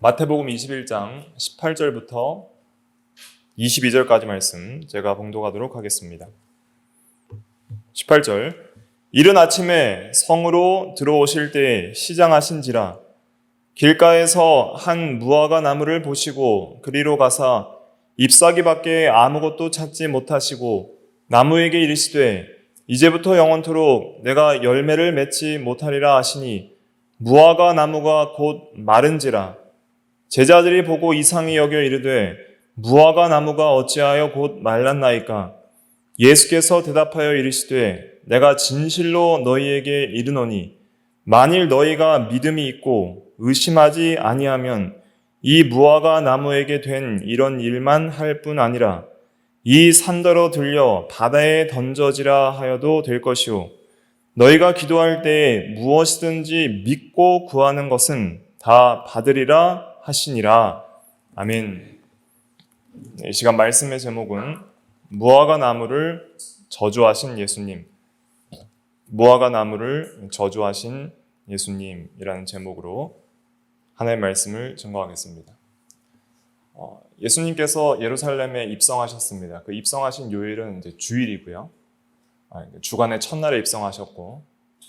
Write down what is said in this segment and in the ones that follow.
마태복음 21장 18절부터 22절까지 말씀 제가 봉독하도록 하겠습니다. 18절 이른 아침에 성으로 들어오실 때에 시장하신지라 길가에서 한 무화과 나무를 보시고 그리로 가사 잎사귀 밖에 아무것도 찾지 못하시고 나무에게 이르시되 이제부터 영원토록 내가 열매를 맺지 못하리라 하시니 무화과 나무가 곧 마른지라 제자들이 보고 이상히 여겨 이르되 무화과 나무가 어찌하여 곧 말랐나이까? 예수께서 대답하여 이르시되 내가 진실로 너희에게 이르노니 만일 너희가 믿음이 있고 의심하지 아니하면 이 무화과 나무에게 된 이런 일만 할 뿐 아니라 이 산더러 들려 바다에 던져지라 하여도 될 것이요 너희가 기도할 때에 무엇이든지 믿고 구하는 것은 다 받으리라 하시니라. 아멘. 이 시간 말씀의 제목은 무화과 나무를 저주하신 예수님, 무화과 나무를 저주하신 예수님이라는 제목으로 하나님의 말씀을 증거하겠습니다. 예수님께서 예루살렘에 입성하셨습니다. 그 입성하신 요일은 이제 주일이고요. 주간의 첫날에 입성하셨고,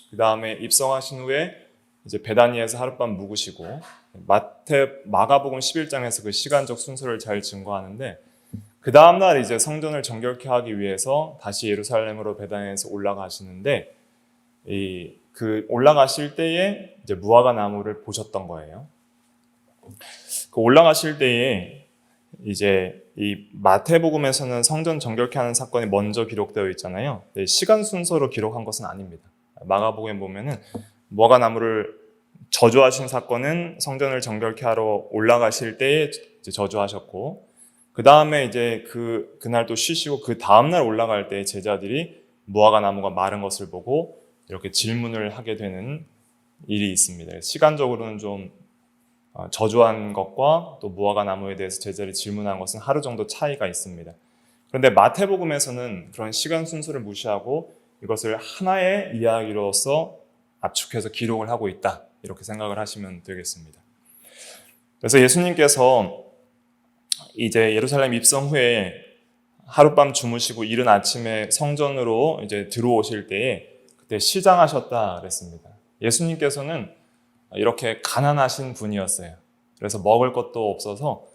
그 다음에 입성하신 후에 이제 베다니에서 하룻밤 묵으시고, 마가복음 11장에서 그 시간적 순서를 잘 증거하는데, 그 다음날 이제 성전을 정결케 하기 위해서 다시 예루살렘으로 베다니에서 올라가시는데, 그 올라가실 때에 이제 무화과 나무를 보셨던 거예요. 그 올라가실 때에 이제 이 마태복음에서는 성전 정결케 하는 사건이 먼저 기록되어 있잖아요. 시간 순서로 기록한 것은 아닙니다. 마가복음에 보면은 무화과 나무를 저주하신 사건은 성전을 정결케 하러 올라가실 때에 이제 저주하셨고, 그 다음에 이제 그날 또 쉬시고 그 다음날 올라갈 때 제자들이 무화과 나무가 마른 것을 보고 이렇게 질문을 하게 되는 일이 있습니다. 시간적으로는 좀 저주한 것과 또 무화과 나무에 대해서 제자들이 질문한 것은 하루 정도 차이가 있습니다. 그런데 마태복음에서는 그런 시간 순서를 무시하고 이것을 하나의 이야기로서 압축해서 기록을 하고 있다, 이렇게 생각을 하시면 되겠습니다. 그래서 예수님께서 이제 예루살렘 입성 후에 하룻밤 주무시고 이른 아침에 성전으로 이제 들어오실 때에 그때 시장하셨다 그랬습니다. 예수님께서는 이렇게 가난하신 분이었어요. 그래서 먹을 것도 없어서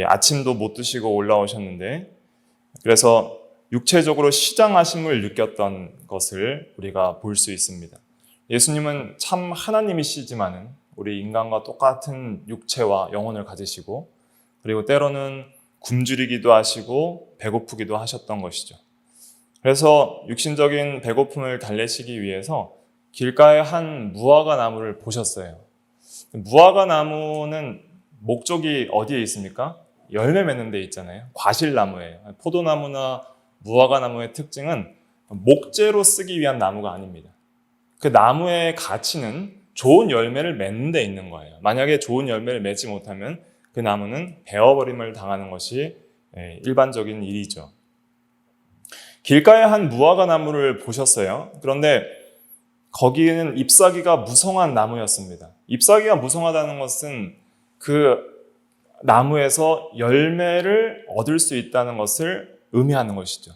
아침도 못 드시고 올라오셨는데, 그래서 육체적으로 시장하심을 느꼈던 것을 우리가 볼 수 있습니다. 예수님은 참 하나님이시지만은 우리 인간과 똑같은 육체와 영혼을 가지시고, 그리고 때로는 굶주리기도 하시고 배고프기도 하셨던 것이죠. 그래서 육신적인 배고픔을 달래시기 위해서 길가에 한 무화과 나무를 보셨어요. 무화과 나무는 목적이 어디에 있습니까? 열매 맺는 데 있잖아요. 과실나무예요. 포도나무나 무화과 나무의 특징은 목재로 쓰기 위한 나무가 아닙니다. 그 나무의 가치는 좋은 열매를 맺는 데 있는 거예요. 만약에 좋은 열매를 맺지 못하면 그 나무는 베어버림을 당하는 것이 일반적인 일이죠. 길가에 한 무화과 나무를 보셨어요. 그런데 거기에는 잎사귀가 무성한 나무였습니다. 잎사귀가 무성하다는 것은 그 나무에서 열매를 얻을 수 있다는 것을 의미하는 것이죠.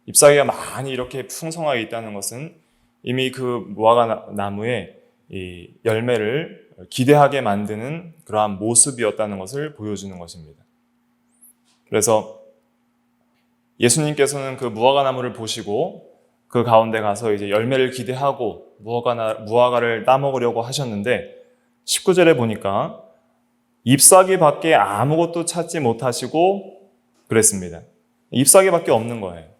잎사귀가 많이 이렇게 풍성하게 있다는 것은 이미 그 무화과 나무에 이 열매를 기대하게 만드는 그러한 모습이었다는 것을 보여주는 것입니다. 그래서 예수님께서는 그 무화과 나무를 보시고 그 가운데 가서 이제 열매를 기대하고 무화과를 따먹으려고 하셨는데 19절에 보니까 잎사귀 밖에 아무것도 찾지 못하시고 그랬습니다. 잎사귀 밖에 없는 거예요.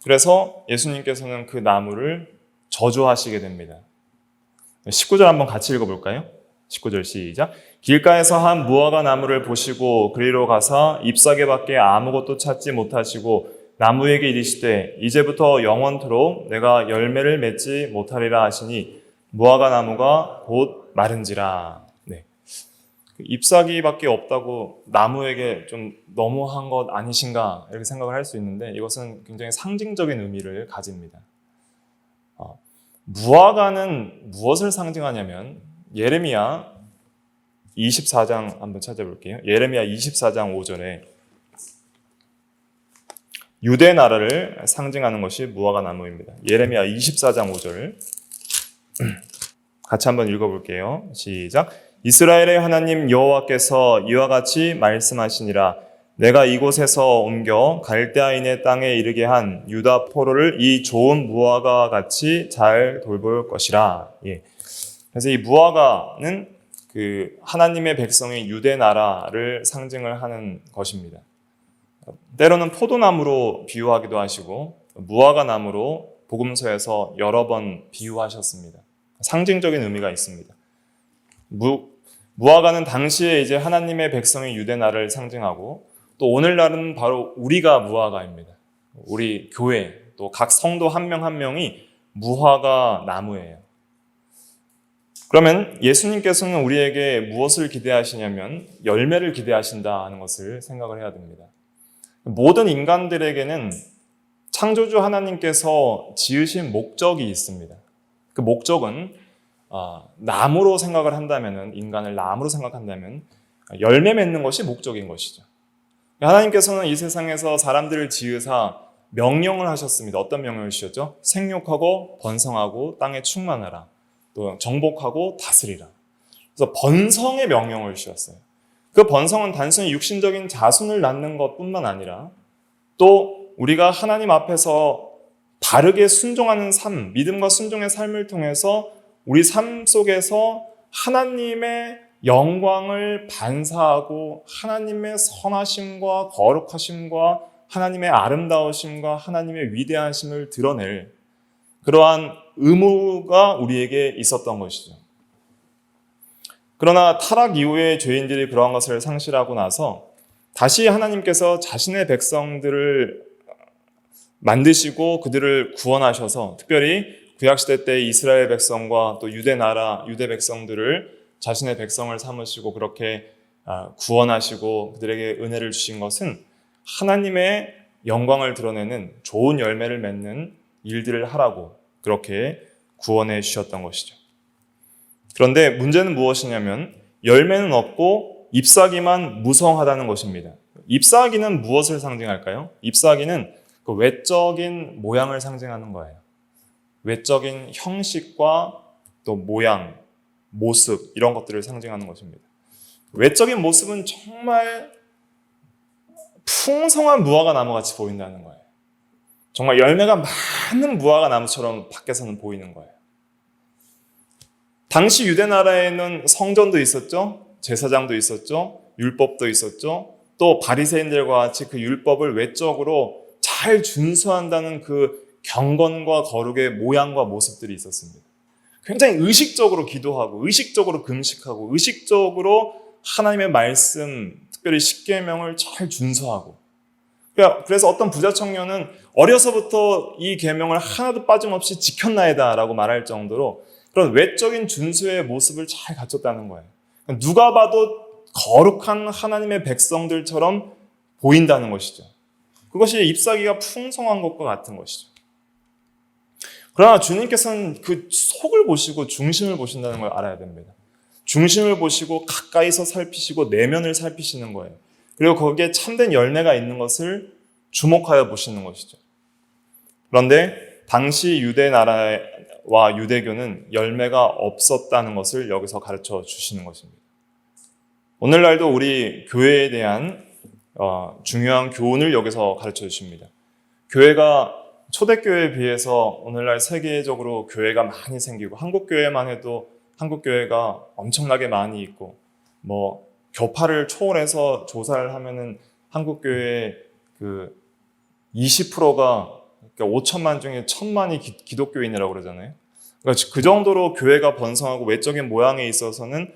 그래서 예수님께서는 그 나무를 저주하시게 됩니다. 19절 한번 같이 읽어볼까요? 19절 시작. 길가에서 한 무화과 나무를 보시고 그리로 가사 잎사귀 밖에 아무것도 찾지 못하시고 나무에게 이르시되 이제부터 영원토록 내가 열매를 맺지 못하리라 하시니 무화과 나무가 곧 마른지라. 네. 잎사귀밖에 없다고 나무에게 좀 너무한 것 아니신가 이렇게 생각을 할 수 있는데 이것은 굉장히 상징적인 의미를 가집니다. 무화과는 무엇을 상징하냐면 예레미야 24장 한번 찾아볼게요. 예레미야 24장 5절에 유대 나라를 상징하는 것이 무화과 나무입니다. 예레미야 24장 5절 같이 한번 읽어볼게요. 시작. 이스라엘의 하나님 여호와께서 이와 같이 말씀하시니라. 내가 이곳에서 옮겨 갈대아인의 땅에 이르게 한 유다 포로를 이 좋은 무화과와 같이 잘 돌볼 것이라. 예. 그래서 이 무화과는 그 하나님의 백성인 유대 나라를 상징을 하는 것입니다. 때로는 포도나무로 비유하기도 하시고 무화과 나무로 복음서에서 여러 번 비유하셨습니다. 상징적인 의미가 있습니다. 무화과는 당시에 이제 하나님의 백성인 유대 나라를 상징하고 또 오늘날은 바로 우리가 무화과입니다. 우리 교회 또 각 성도 한 명 한 명이 무화과 나무예요. 그러면 예수님께서는 우리에게 무엇을 기대하시냐면 열매를 기대하신다는 것을 생각을 해야 됩니다. 모든 인간들에게는 창조주 하나님께서 지으신 목적이 있습니다. 그 목적은 나무로 생각을 한다면, 인간을 나무로 생각한다면 열매 맺는 것이 목적인 것이죠. 하나님께서는 이 세상에서 사람들을 지으사 명령을 하셨습니다. 어떤 명령을 주셨죠? 생육하고 번성하고 땅에 충만하라. 또 정복하고 다스리라. 그래서 번성의 명령을 주셨어요. 그 번성은 단순히 육신적인 자손을 낳는 것뿐만 아니라 또 우리가 하나님 앞에서 바르게 순종하는 삶, 믿음과 순종의 삶을 통해서 우리 삶 속에서 하나님의 영광을 반사하고 하나님의 선하심과 거룩하심과 하나님의 아름다우심과 하나님의 위대하심을 드러낼 그러한 의무가 우리에게 있었던 것이죠. 그러나 타락 이후에 죄인들이 그러한 것을 상실하고 나서 다시 하나님께서 자신의 백성들을 만드시고 그들을 구원하셔서 특별히 구약시대 때 이스라엘 백성과 또 유대 나라, 유대 백성들을 자신의 백성을 삼으시고 그렇게 구원하시고 그들에게 은혜를 주신 것은 하나님의 영광을 드러내는 좋은 열매를 맺는 일들을 하라고 그렇게 구원해 주셨던 것이죠. 그런데 문제는 무엇이냐면 열매는 없고 잎사귀만 무성하다는 것입니다. 잎사귀는 무엇을 상징할까요? 잎사귀는 그 외적인 모양을 상징하는 거예요. 외적인 형식과 또 모양, 모습 이런 것들을 상징하는 것입니다. 외적인 모습은 정말 풍성한 무화과 나무같이 보인다는 거예요. 정말 열매가 많은 무화과 나무처럼 밖에서는 보이는 거예요. 당시 유대 나라에는 성전도 있었죠. 제사장도 있었죠. 율법도 있었죠. 또 바리새인들과 같이 그 율법을 외적으로 잘 준수한다는 그 경건과 거룩의 모양과 모습들이 있었습니다. 굉장히 의식적으로 기도하고 의식적으로 금식하고 의식적으로 하나님의 말씀, 특별히 십계명을 잘 준수하고 그래서 어떤 부자 청년은 어려서부터 이 계명을 하나도 빠짐없이 지켰나이다라고 말할 정도로 그런 외적인 준수의 모습을 잘 갖췄다는 거예요. 누가 봐도 거룩한 하나님의 백성들처럼 보인다는 것이죠. 그것이 잎사귀가 풍성한 것과 같은 것이죠. 그러나 주님께서는 그 속을 보시고 중심을 보신다는 걸 알아야 됩니다. 중심을 보시고 가까이서 살피시고 내면을 살피시는 거예요. 그리고 거기에 참된 열매가 있는 것을 주목하여 보시는 것이죠. 그런데 당시 유대 나라와 유대교는 열매가 없었다는 것을 여기서 가르쳐 주시는 것입니다. 오늘날도 우리 교회에 대한 중요한 교훈을 여기서 가르쳐 주십니다. 교회가 초대교회에 비해서 오늘날 세계적으로 교회가 많이 생기고 한국 교회만 해도 한국 교회가 엄청나게 많이 있고 교파를 초월해서 조사를 하면은 한국 교회의 그 20%가 그러니까 5천만 중에 1,000만이 기독교인이라고 그러잖아요. 그러니까 그 정도로 교회가 번성하고 외적인 모양에 있어서는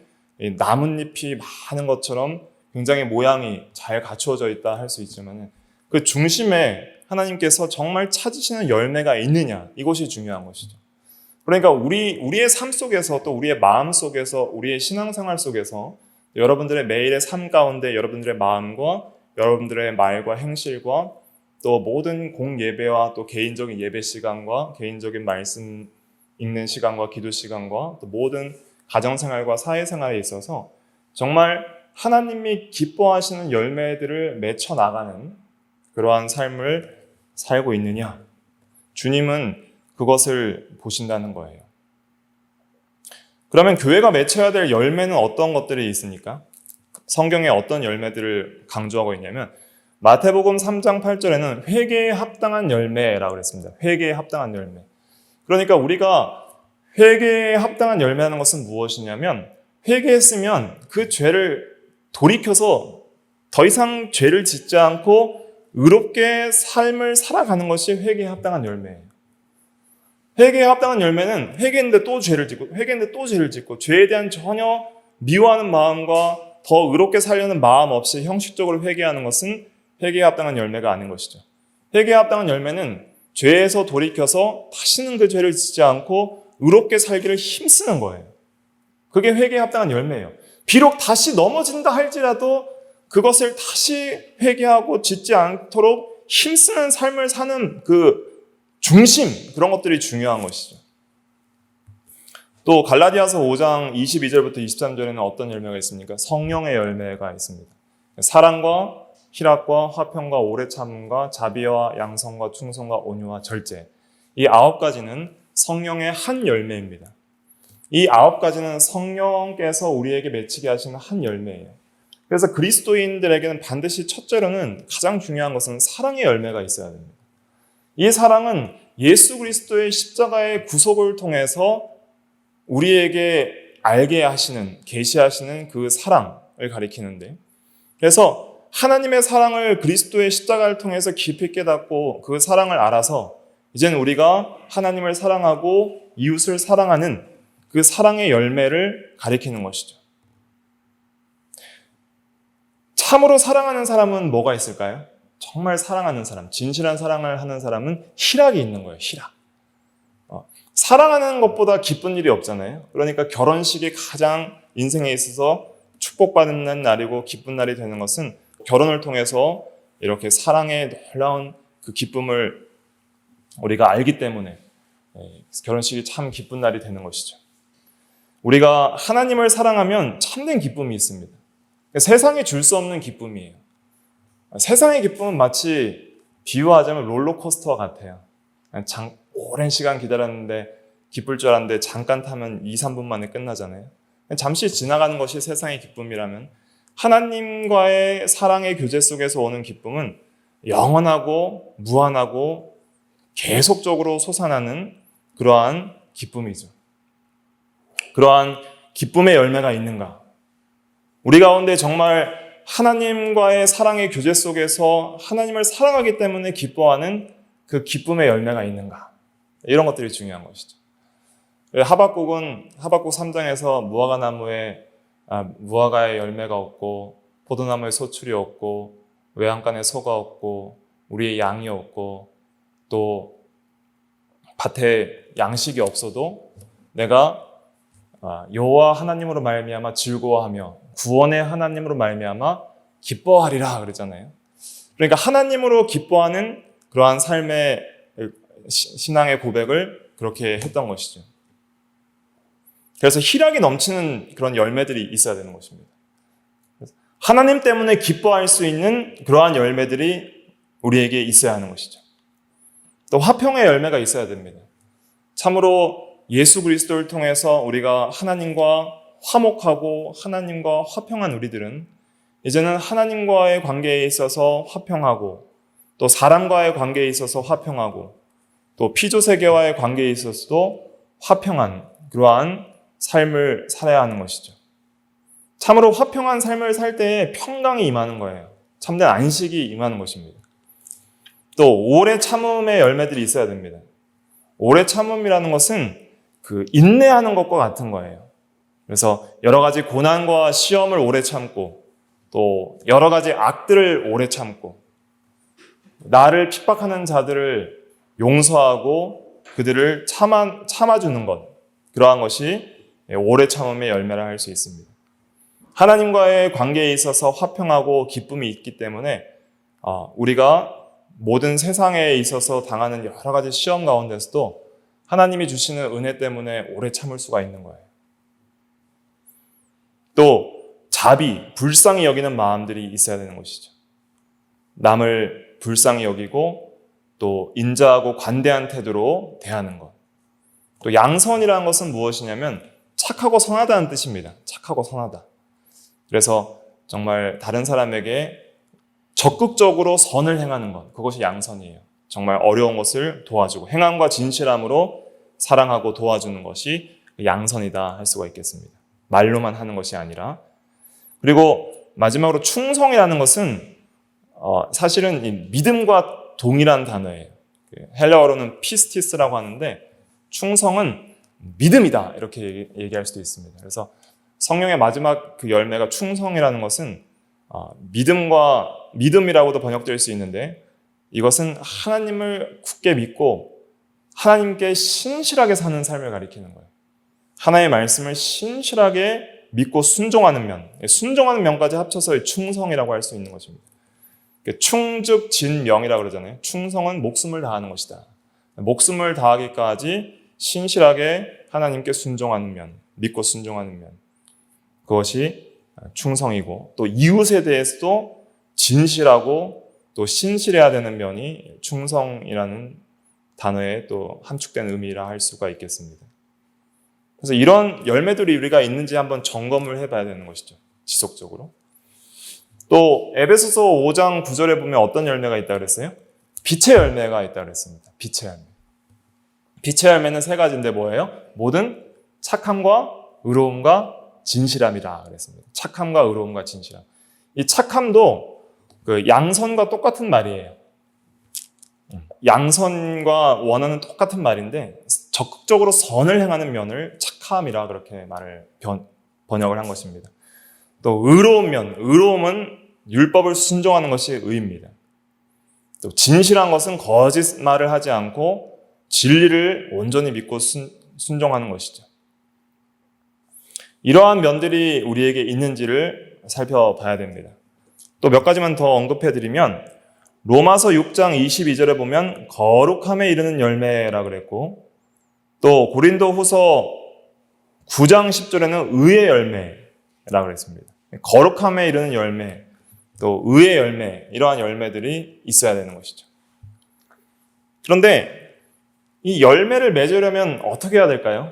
나뭇잎이 많은 것처럼 굉장히 모양이 잘 갖추어져 있다 할 수 있지만 그 중심에 하나님께서 정말 찾으시는 열매가 있느냐 이것이 중요한 것이죠. 그러니까 우리의 삶 속에서 또 우리의 마음 속에서 우리의 신앙생활 속에서 여러분들의 매일의 삶 가운데 여러분들의 마음과 여러분들의 말과 행실과 또 모든 공예배와 또 개인적인 예배 시간과 개인적인 말씀 읽는 시간과 기도 시간과 또 모든 가정생활과 사회생활에 있어서 정말 하나님이 기뻐하시는 열매들을 맺혀 나가는 그러한 삶을 살고 있느냐? 주님은 그것을 보신다는 거예요. 그러면 교회가 맺혀야 될 열매는 어떤 것들이 있습니까? 성경에 어떤 열매들을 강조하고 있냐면 마태복음 3장 8절에는 회개에 합당한 열매라고 그랬습니다. 회개에 합당한 열매. 그러니까 우리가 회개에 합당한 열매하는 것은 무엇이냐면 회개했으면 그 죄를 돌이켜서 더 이상 죄를 짓지 않고 의롭게 삶을 살아가는 것이 회개에 합당한 열매예요. 회개에 합당한 열매는 회개했는데 또 죄를 짓고 회개했는데 또 죄를 짓고 죄에 대한 전혀 미워하는 마음과 더 의롭게 살려는 마음 없이 형식적으로 회개하는 것은 회개에 합당한 열매가 아닌 것이죠. 회개에 합당한 열매는 죄에서 돌이켜서 다시는 그 죄를 짓지 않고 의롭게 살기를 힘쓰는 거예요. 그게 회개에 합당한 열매예요. 비록 다시 넘어진다 할지라도 그것을 다시 회개하고 짓지 않도록 힘쓰는 삶을 사는 그 중심, 그런 것들이 중요한 것이죠. 또 갈라디아서 5장 22절부터 23절에는 어떤 열매가 있습니까? 성령의 열매가 있습니다. 사랑과 희락과 화평과 오래 참음과 자비와 양성과 충성과 온유와 절제. 이 9가지는 성령의 한 열매입니다. 이 9가지는 성령께서 우리에게 맺히게 하시는 한 열매예요. 그래서 그리스도인들에게는 반드시 첫째로는 가장 중요한 것은 사랑의 열매가 있어야 됩니다. 이 사랑은 예수 그리스도의 십자가의 구속을 통해서 우리에게 알게 하시는, 계시하시는 그 사랑을 가리키는데, 그래서 하나님의 사랑을 그리스도의 십자가를 통해서 깊이 깨닫고 그 사랑을 알아서 이제는 우리가 하나님을 사랑하고 이웃을 사랑하는 그 사랑의 열매를 가리키는 것이죠. 참으로 사랑하는 사람은 뭐가 있을까요? 정말 사랑하는 사람, 진실한 사랑을 하는 사람은 희락이 있는 거예요. 희락. 사랑하는 것보다 기쁜 일이 없잖아요. 그러니까 결혼식이 가장 인생에 있어서 축복받는 날이고 기쁜 날이 되는 것은 결혼을 통해서 이렇게 사랑의 놀라운 그 기쁨을 우리가 알기 때문에 결혼식이 참 기쁜 날이 되는 것이죠. 우리가 하나님을 사랑하면 참된 기쁨이 있습니다. 세상에 줄 수 없는 기쁨이에요. 세상의 기쁨은 마치 비유하자면 롤러코스터와 같아요. 오랜 시간 기다렸는데 기쁠 줄 알았는데 잠깐 타면 2, 3분 만에 끝나잖아요. 잠시 지나가는 것이 세상의 기쁨이라면 하나님과의 사랑의 교제 속에서 오는 기쁨은 영원하고 무한하고 계속적으로 솟아나는 그러한 기쁨이죠. 그러한 기쁨의 열매가 있는가? 우리 가운데 정말 하나님과의 사랑의 교제 속에서 하나님을 사랑하기 때문에 기뻐하는 그 기쁨의 열매가 있는가? 이런 것들이 중요한 것이죠. 하박국 3장에서 무화과의 열매가 없고 포도나무에 소출이 없고 외양간에 소가 없고 우리의 양이 없고 또 밭에 양식이 없어도 내가 여호와 하나님으로 말미암아 즐거워하며 구원의 하나님으로 말미암아 기뻐하리라 그랬잖아요. 그러니까 하나님으로 기뻐하는 그러한 삶의 신앙의 고백을 그렇게 했던 것이죠. 그래서 희락이 넘치는 그런 열매들이 있어야 되는 것입니다. 하나님 때문에 기뻐할 수 있는 그러한 열매들이 우리에게 있어야 하는 것이죠. 또 화평의 열매가 있어야 됩니다. 참으로 예수 그리스도를 통해서 우리가 하나님과 화목하고 하나님과 화평한 우리들은 이제는 하나님과의 관계에 있어서 화평하고 또 사람과의 관계에 있어서 화평하고 또 피조세계와의 관계에 있어서도 화평한 그러한 삶을 살아야 하는 것이죠. 참으로 화평한 삶을 살 때에 평강이 임하는 거예요. 참된 안식이 임하는 것입니다. 또 오래 참음의 열매들이 있어야 됩니다. 오래 참음이라는 것은 그 인내하는 것과 같은 거예요. 그래서 여러 가지 고난과 시험을 오래 참고 또 여러 가지 악들을 오래 참고 나를 핍박하는 자들을 용서하고 그들을 참아주는 것, 그러한 것이 오래 참음의 열매라 할 수 있습니다. 하나님과의 관계에 있어서 화평하고 기쁨이 있기 때문에 우리가 모든 세상에 있어서 당하는 여러 가지 시험 가운데서도 하나님이 주시는 은혜 때문에 오래 참을 수가 있는 거예요. 또 자비, 불쌍히 여기는 마음들이 있어야 되는 것이죠. 남을 불쌍히 여기고 또 인자하고 관대한 태도로 대하는 것. 또 양선이라는 것은 무엇이냐면 착하고 선하다는 뜻입니다. 착하고 선하다. 그래서 정말 다른 사람에게 적극적으로 선을 행하는 것, 그것이 양선이에요. 정말 어려운 것을 도와주고 행함과 진실함으로 사랑하고 도와주는 것이 양선이다 할 수가 있겠습니다. 말로만 하는 것이 아니라. 그리고 마지막으로 충성이라는 것은 사실은 이 믿음과 동일한 단어예요. 헬라어로는 피스티스라고 하는데 충성은 믿음이다 이렇게 얘기할 수도 있습니다. 그래서 성령의 마지막 그 열매가 충성이라는 것은 믿음이라고도 번역될 수 있는데 이것은 하나님을 굳게 믿고 하나님께 신실하게 사는 삶을 가리키는 거예요. 하나님의 말씀을 신실하게 믿고 순종하는 면, 순종하는 면까지 합쳐서 충성이라고 할 수 있는 것입니다. 충즉진명이라고 그러잖아요. 충성은 목숨을 다하는 것이다. 목숨을 다하기까지 신실하게 하나님께 순종하는 면, 믿고 순종하는 면, 그것이 충성이고 또 이웃에 대해서도 진실하고 또 신실해야 되는 면이 충성이라는 단어에 또 함축된 의미라 할 수가 있겠습니다. 그래서 이런 열매들이 우리가 있는지 한번 점검을 해봐야 되는 것이죠. 지속적으로. 또 에베소서 5장 9절에 보면 어떤 열매가 있다고 그랬어요? 빛의 열매가 있다고 그랬습니다. 빛의 열매. 빛의 열매는 세 가지인데 뭐예요? 모든 착함과 의로움과 진실함이라 그랬습니다. 착함과 의로움과 진실함. 이 착함도 그 양선과 똑같은 말이에요. 양선과 원어는 똑같은 말인데 적극적으로 선을 행하는 면을 착함이라 그렇게 번역을 한 것입니다. 또 의로운 면, 의로움은 율법을 순종하는 것이 의입니다. 또 진실한 것은 거짓말을 하지 않고 진리를 온전히 믿고 순종하는 것이죠. 이러한 면들이 우리에게 있는지를 살펴봐야 됩니다. 또 몇 가지만 더 언급해드리면 로마서 6장 22절에 보면 거룩함에 이르는 열매라 그랬고 또 고린도 후서 9장 10절에는 의의 열매라 그랬습니다. 거룩함에 이르는 열매, 또 의의 열매, 이러한 열매들이 있어야 되는 것이죠. 그런데 이 열매를 맺으려면 어떻게 해야 될까요?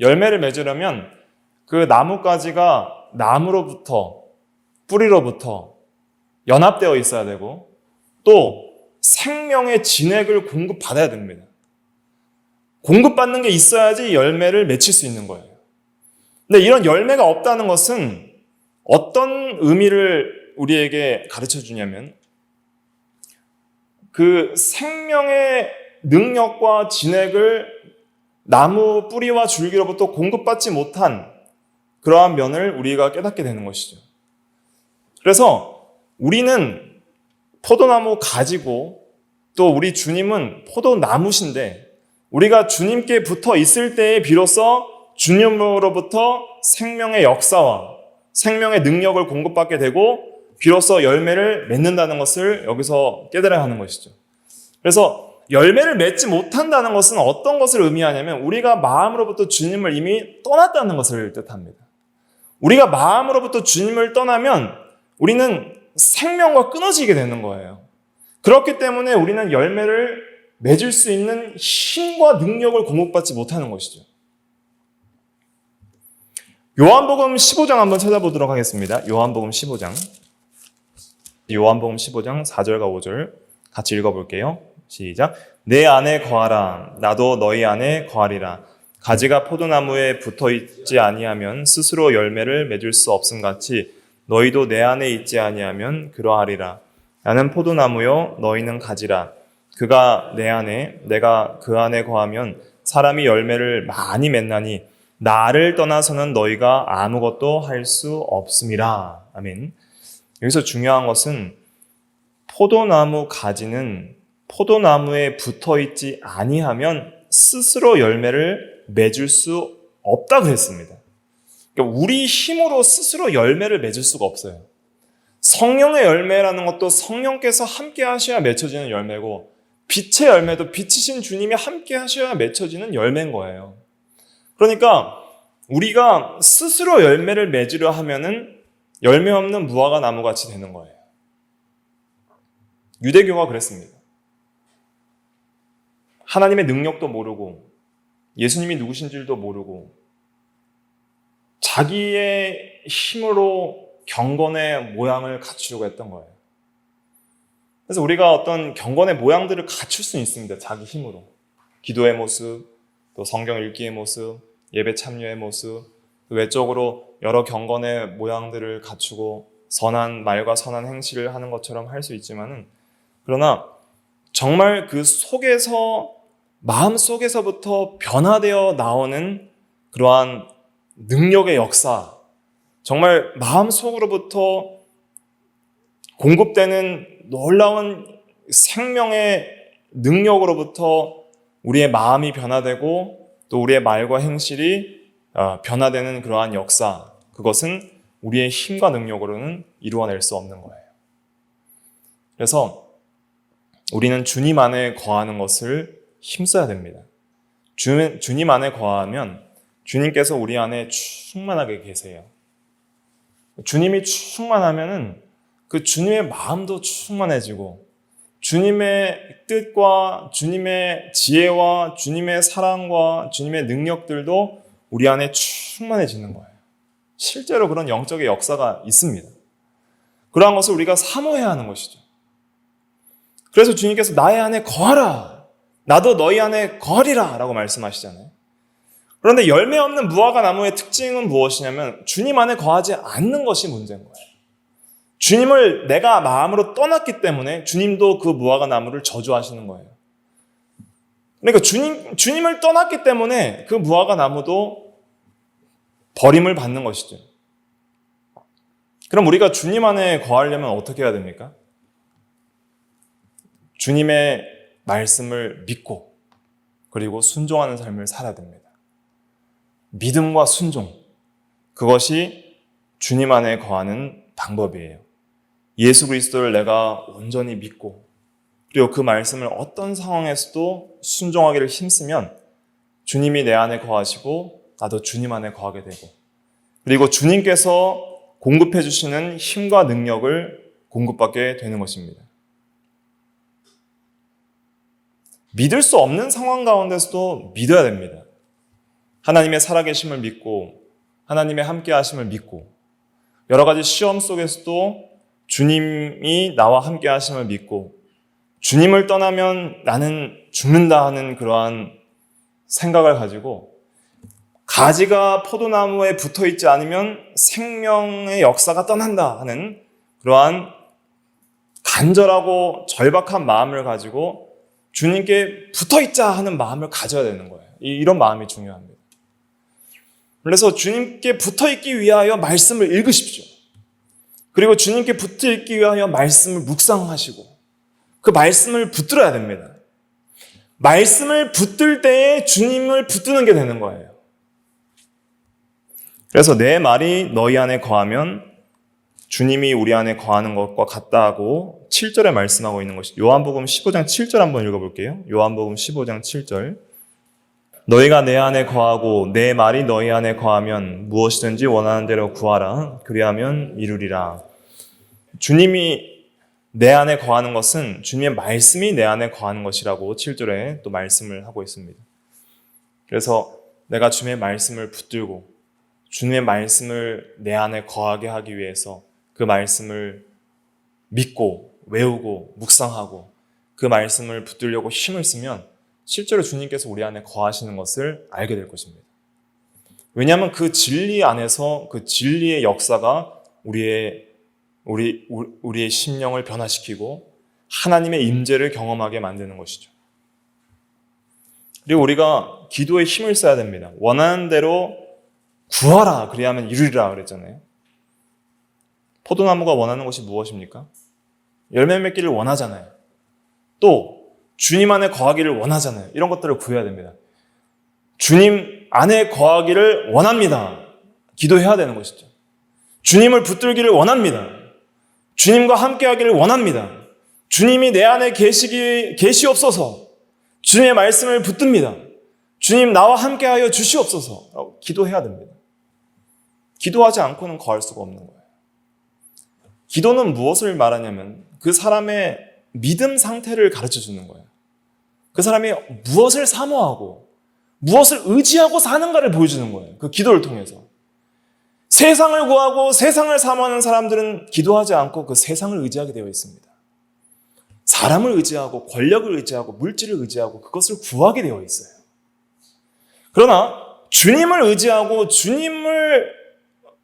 열매를 맺으려면 그 나뭇가지가 나무로부터, 뿌리로부터 연합되어 있어야 되고 또 생명의 진액을 공급받아야 됩니다. 공급받는 게 있어야지 열매를 맺힐 수 있는 거예요. 근데 이런 열매가 없다는 것은 어떤 의미를 우리에게 가르쳐 주냐면 그 생명의 능력과 진액을 나무 뿌리와 줄기로부터 공급받지 못한 그러한 면을 우리가 깨닫게 되는 것이죠. 그래서 우리는 포도나무 가지고 또 우리 주님은 포도나무신데 우리가 주님께 붙어 있을 때에 비로소 주님으로부터 생명의 역사와 생명의 능력을 공급받게 되고 비로소 열매를 맺는다는 것을 여기서 깨달아야 하는 것이죠. 그래서 열매를 맺지 못한다는 것은 어떤 것을 의미하냐면 우리가 마음으로부터 주님을 이미 떠났다는 것을 뜻합니다. 우리가 마음으로부터 주님을 떠나면 우리는 생명과 끊어지게 되는 거예요. 그렇기 때문에 우리는 열매를 맺을 수 있는 힘과 능력을 공급받지 못하는 것이죠. 요한복음 15장 한번 찾아보도록 하겠습니다. 요한복음 15장 4절과 5절 같이 읽어볼게요. 시작. 내 안에 거하라. 나도 너희 안에 거하리라. 가지가 포도나무에 붙어있지 아니하면 스스로 열매를 맺을 수 없음같이 너희도 내 안에 있지 아니하면 그러하리라. 나는 포도나무요 너희는 가지라. 그가 내 안에 내가 그 안에 거하면 사람이 열매를 많이 맺나니 나를 떠나서는 너희가 아무것도 할 수 없음이라. 아멘. 여기서 중요한 것은 포도나무 가지는 포도나무에 붙어있지 아니하면 스스로 열매를 맺을 수 없다 그랬습니다. 그러니까 우리 힘으로 스스로 열매를 맺을 수가 없어요. 성령의 열매라는 것도 성령께서 함께 하셔야 맺혀지는 열매고 빛의 열매도 빛이신 주님이 함께 하셔야 맺혀지는 열매인 거예요. 그러니까 우리가 스스로 열매를 맺으려 하면은 열매 없는 무화과 나무같이 되는 거예요. 유대교가 그랬습니다. 하나님의 능력도 모르고 예수님이 누구신 줄도 모르고 자기의 힘으로 경건의 모양을 갖추려고 했던 거예요. 그래서 우리가 어떤 경건의 모양들을 갖출 수 있습니다. 자기 힘으로. 기도의 모습, 또 성경 읽기의 모습, 예배 참여의 모습, 외적으로 여러 경건의 모양들을 갖추고 선한 말과 선한 행실을 하는 것처럼 할 수 있지만은, 그러나 정말 그 속에서, 마음 속에서부터 변화되어 나오는 그러한 능력의 역사, 정말 마음 속으로부터 공급되는 놀라운 생명의 능력으로부터 우리의 마음이 변화되고 또 우리의 말과 행실이 변화되는 그러한 역사, 그것은 우리의 힘과 능력으로는 이루어낼 수 없는 거예요. 그래서 우리는 주님 안에 거하는 것을 힘써야 됩니다. 주님 안에 거하면 주님께서 우리 안에 충만하게 계세요. 주님이 충만하면은 그 주님의 마음도 충만해지고 주님의 뜻과 주님의 지혜와 주님의 사랑과 주님의 능력들도 우리 안에 충만해지는 거예요. 실제로 그런 영적의 역사가 있습니다. 그러한 것을 우리가 사모해야 하는 것이죠. 그래서 주님께서 나의 안에 거하라, 나도 너희 안에 거하리라 라고 말씀하시잖아요. 그런데 열매 없는 무화과 나무의 특징은 무엇이냐면 주님 안에 거하지 않는 것이 문제인 거예요. 주님을 내가 마음으로 떠났기 때문에 주님도 그 무화과 나무를 저주하시는 거예요. 그러니까 주님을 떠났기 때문에 그 무화과 나무도 버림을 받는 것이죠. 그럼 우리가 주님 안에 거하려면 어떻게 해야 됩니까? 주님의 말씀을 믿고 그리고 순종하는 삶을 살아야 됩니다. 믿음과 순종, 그것이 주님 안에 거하는 방법이에요. 예수 그리스도를 내가 온전히 믿고 그리고 그 말씀을 어떤 상황에서도 순종하기를 힘쓰면 주님이 내 안에 거하시고 나도 주님 안에 거하게 되고, 그리고 주님께서 공급해 주시는 힘과 능력을 공급받게 되는 것입니다. 믿을 수 없는 상황 가운데서도 믿어야 됩니다. 하나님의 살아계심을 믿고 하나님의 함께하심을 믿고 여러 가지 시험 속에서도 주님이 나와 함께하심을 믿고 주님을 떠나면 나는 죽는다 하는 그러한 생각을 가지고 가지가 포도나무에 붙어있지 않으면 생명의 역사가 떠난다 하는 그러한 간절하고 절박한 마음을 가지고 주님께 붙어있자 하는 마음을 가져야 되는 거예요. 이런 마음이 중요합니다. 그래서 주님께 붙어있기 위하여 말씀을 읽으십시오. 그리고 주님께 붙어있기 위하여 말씀을 묵상하시고 그 말씀을 붙들어야 됩니다. 말씀을 붙들 때에 주님을 붙드는 게 되는 거예요. 그래서 내 말이 너희 안에 거하면 주님이 우리 안에 거하는 것과 같다고 7절에 말씀하고 있는 것이 요한복음 15장 7절 한번 읽어볼게요. 요한복음 15장 7절. 너희가 내 안에 거하고 내 말이 너희 안에 거하면 무엇이든지 원하는 대로 구하라. 그리하면 이루리라. 주님이 내 안에 거하는 것은 주님의 말씀이 내 안에 거하는 것이라고 7절에 또 말씀을 하고 있습니다. 그래서 내가 주님의 말씀을 붙들고 주님의 말씀을 내 안에 거하게 하기 위해서 그 말씀을 믿고 외우고 묵상하고 그 말씀을 붙들려고 힘을 쓰면 실제로 주님께서 우리 안에 거하시는 것을 알게 될 것입니다. 왜냐하면 그 진리 안에서 그 진리의 역사가 우리의 심령을 변화시키고 하나님의 임재를 경험하게 만드는 것이죠. 그리고 우리가 기도에 힘을 써야 됩니다. 원하는 대로 구하라 그리하면 이루리라 그랬잖아요. 포도나무가 원하는 것이 무엇입니까? 열매 맺기를 원하잖아요. 또 주님 안에 거하기를 원하잖아요. 이런 것들을 구해야 됩니다. 주님 안에 거하기를 원합니다. 기도해야 되는 것이죠. 주님을 붙들기를 원합니다. 주님과 함께하기를 원합니다. 주님이 내 안에 계시옵소서. 주님의 말씀을 붙듭니다. 주님 나와 함께하여 주시옵소서. 기도해야 됩니다. 기도하지 않고는 거할 수가 없는 거예요. 기도는 무엇을 말하냐면 그 사람의 믿음 상태를 가르쳐 주는 거예요. 그 사람이 무엇을 사모하고 무엇을 의지하고 사는가를 보여주는 거예요. 그 기도를 통해서. 세상을 구하고 세상을 사모하는 사람들은 기도하지 않고 그 세상을 의지하게 되어 있습니다. 사람을 의지하고 권력을 의지하고 물질을 의지하고 그것을 구하게 되어 있어요. 그러나 주님을 의지하고 주님을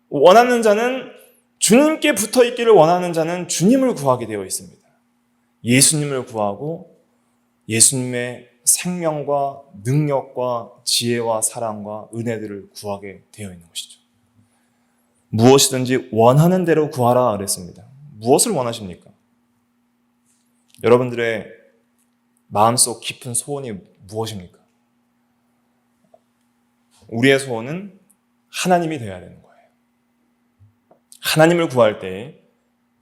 원하는 자는, 주님께 붙어 있기를 원하는 자는 주님을 구하게 되어 있습니다. 예수님을 구하고 예수님의 생명과 능력과 지혜와 사랑과 은혜들을 구하게 되어 있는 것이죠. 무엇이든지 원하는 대로 구하라 그랬습니다. 무엇을 원하십니까? 여러분들의 마음속 깊은 소원이 무엇입니까? 우리의 소원은 하나님이 되어야 되는 거예요. 하나님을 구할 때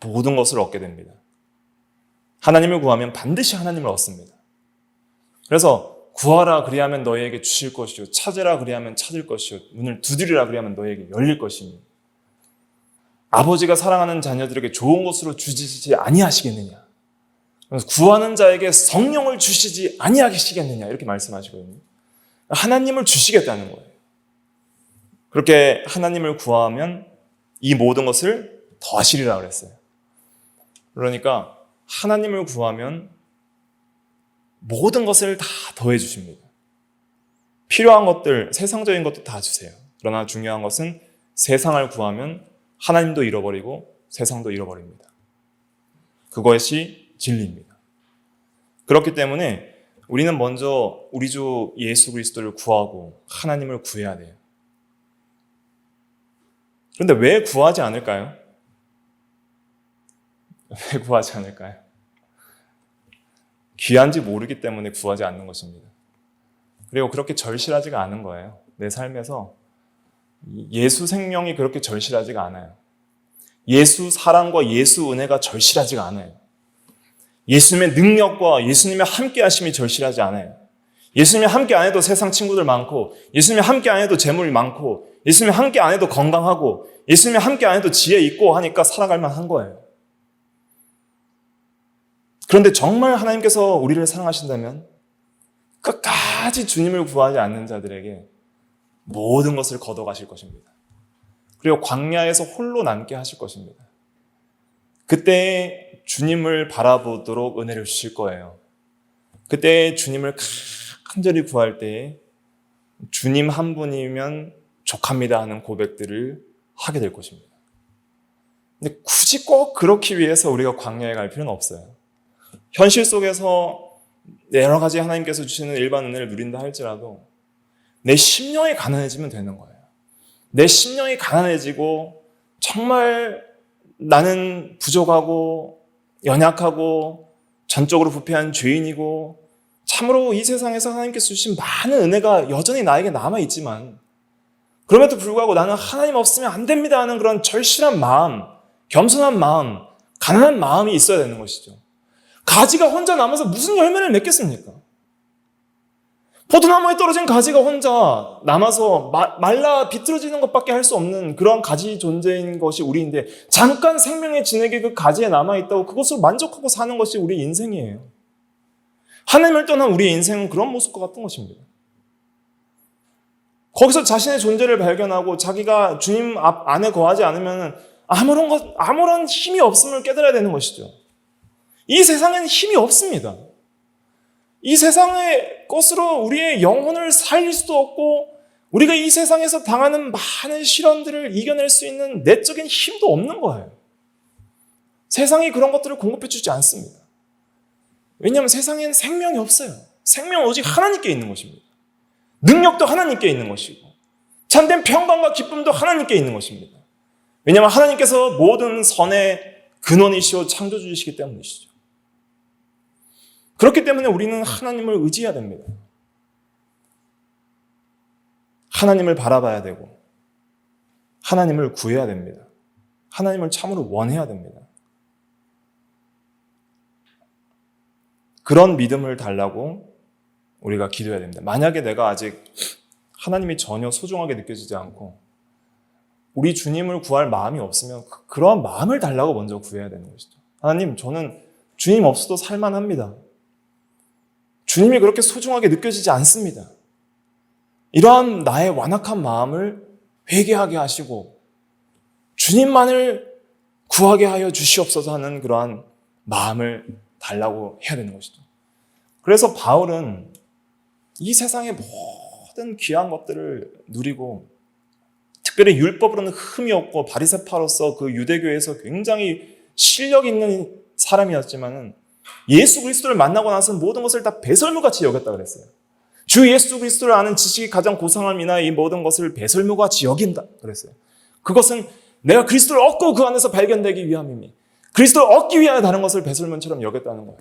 모든 것을 얻게 됩니다. 하나님을 구하면 반드시 하나님을 얻습니다. 그래서 구하라 그리하면 너희에게 주실 것이요, 찾으라 그리하면 찾을 것이요, 문을 두드리라 그리하면 너희에게 열릴 것이니, 아버지가 사랑하는 자녀들에게 좋은 것으로 주시지 아니하시겠느냐, 그래서 구하는 자에게 성령을 주시지 아니하시겠느냐, 이렇게 말씀하시거든요. 하나님을 주시겠다는 거예요. 그렇게 하나님을 구하면 이 모든 것을 더하시리라 그랬어요. 그러니까 하나님을 구하면 모든 것을 다 더해 주십니다. 필요한 것들, 세상적인 것도 다 주세요. 그러나 중요한 것은 세상을 구하면 하나님도 잃어버리고 세상도 잃어버립니다. 그것이 진리입니다. 그렇기 때문에 우리는 먼저 우리 주 예수 그리스도를 구하고 하나님을 구해야 돼요. 그런데 왜 구하지 않을까요? 왜 구하지 않을까요? 귀한지 모르기 때문에 구하지 않는 것입니다. 그리고 그렇게 절실하지가 않은 거예요. 내 삶에서 예수 생명이 그렇게 절실하지가 않아요. 예수 사랑과 예수 은혜가 절실하지가 않아요. 예수님의 능력과 예수님의 함께 하심이 절실하지 않아요. 예수님이 함께 안 해도 세상 친구들 많고, 예수님이 함께 안 해도 재물이 많고, 예수님이 함께 안 해도 건강하고, 예수님이 함께 안 해도 지혜 있고 하니까 살아갈 만한 거예요. 그런데 정말 하나님께서 우리를 사랑하신다면 끝까지 주님을 구하지 않는 자들에게 모든 것을 걷어가실 것입니다. 그리고 광야에서 홀로 남게 하실 것입니다. 그때 주님을 바라보도록 은혜를 주실 거예요. 그때 주님을 간절히 구할 때에 주님 한 분이면 족합니다 하는 고백들을 하게 될 것입니다. 근데 굳이 꼭 그렇기 위해서 우리가 광야에 갈 필요는 없어요. 현실 속에서 여러 가지 하나님께서 주시는 일반 은혜를 누린다 할지라도 내 심령이 가난해지면 되는 거예요. 내 심령이 가난해지고 정말 나는 부족하고 연약하고 전적으로 부패한 죄인이고 참으로 이 세상에서 하나님께서 주신 많은 은혜가 여전히 나에게 남아있지만 그럼에도 불구하고 나는 하나님 없으면 안 됩니다 하는 그런 절실한 마음, 겸손한 마음, 가난한 마음이 있어야 되는 것이죠. 가지가 혼자 남아서 무슨 열매를 맺겠습니까? 포도나무에 떨어진 가지가 혼자 남아서 말라 비틀어지는 것밖에 할 수 없는 그런 가지 존재인 것이 우리인데 잠깐 생명의 진액이 그 가지에 남아있다고 그것으로 만족하고 사는 것이 우리 인생이에요. 하나님을 떠난 우리의 인생은 그런 모습과 같은 것입니다. 거기서 자신의 존재를 발견하고 자기가 주님 안에 거하지 않으면 아무런 힘이 없음을 깨달아야 되는 것이죠. 이 세상에는 힘이 없습니다. 이 세상의 것으로 우리의 영혼을 살릴 수도 없고 우리가 이 세상에서 당하는 많은 시련들을 이겨낼 수 있는 내적인 힘도 없는 거예요. 세상이 그런 것들을 공급해 주지 않습니다. 왜냐하면 세상에는 생명이 없어요. 생명은 오직 하나님께 있는 것입니다. 능력도 하나님께 있는 것이고 참된 평강과 기쁨도 하나님께 있는 것입니다. 왜냐하면 하나님께서 모든 선의 근원이시오 창조주이시기 때문이시죠. 그렇기 때문에 우리는 하나님을 의지해야 됩니다. 하나님을 바라봐야 되고 하나님을 구해야 됩니다. 하나님을 참으로 원해야 됩니다. 그런 믿음을 달라고 우리가 기도해야 됩니다. 만약에 내가 아직 하나님이 전혀 소중하게 느껴지지 않고 우리 주님을 구할 마음이 없으면 그러한 마음을 달라고 먼저 구해야 되는 것이죠. 하나님, 저는 주님 없어도 살만합니다. 주님이 그렇게 소중하게 느껴지지 않습니다. 이러한 나의 완악한 마음을 회개하게 하시고 주님만을 구하게 하여 주시옵소서 하는 그러한 마음을 달라고 해야 되는 것이죠. 그래서 바울은 이 세상의 모든 귀한 것들을 누리고 특별히 율법으로는 흠이 없고 바리새파로서 그 유대교에서 굉장히 실력 있는 사람이었지만은 예수 그리스도를 만나고 나서 모든 것을 다 배설물같이 여겼다 그랬어요. 주 예수 그리스도를 아는 지식이 가장 고상함이나 이 모든 것을 배설물같이 여긴다 그랬어요. 그것은 내가 그리스도를 얻고 그 안에서 발견되기 위함이니 그리스도를 얻기 위하여 다른 것을 배설물처럼 여겼다는 거예요.